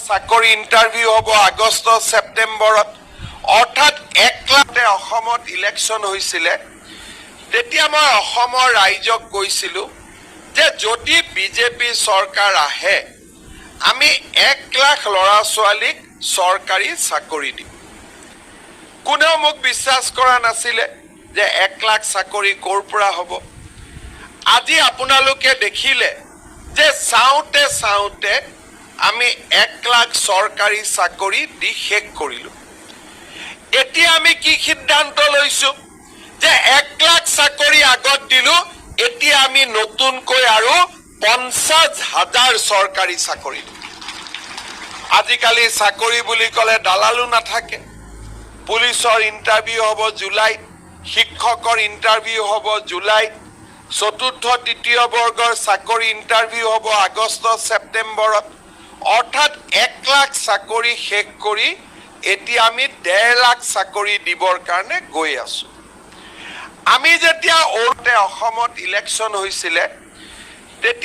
চাকৰি ইণ্টাৰভিউ হ'ব আগষ্ট ছেপ্টেম্বৰত অৰ্থাৎ 1 লাখতে অসমত ইলেকশ্যন হৈছিলে তেতিয়া মই অসমৰ ৰাইজক কৈছিলোঁ যে যদি বিজেপি চৰকাৰ আহে আমি 1 লাখ ল'ৰা ছোৱালীক চৰকাৰী চাকৰি দিম কোনেও মোক বিশ্বাস কৰা নাছিলে যে 1 লাখ চাকৰি ক'ৰ পৰা হ'ব আজি আপোনালোকে দেখিলে যে চাওঁতে চাওঁতে আমি 1 লাখ চৰকাৰী চাকৰি দি শেষ কৰিলোঁ এতিয়া আমি কি সিদ্ধান্ত লৈছো যে 1 লাখ চাকৰি আগত দিলোঁ এতিয়া আমি নতুনকৈ আৰু 50,000 চৰকাৰী চাকৰি দিম আজিকালি চাকৰি বুলি ক'লে দালালো নাথাকে পুলিচৰ ইণ্টাৰভিউ হ'ব জুলাইত শিক্ষকৰ ইণ্টাৰভিউ হ'ব জুলাইত চতুৰ্থ তৃতীয় বৰ্গৰ চাকৰি ইণ্টাৰভিউ হ'ব আগষ্ট ছেপ্টেম্বৰত অৰ্থাৎ 1 লাখ চাকৰি শেষ কৰি এতিয়া আমি 1.5 লাখ চাকৰি দিবৰ কাৰণে গৈ আছো আমি যেতিয়া অসমত ইলেকশ্যন হৈছিলে তেতিয়া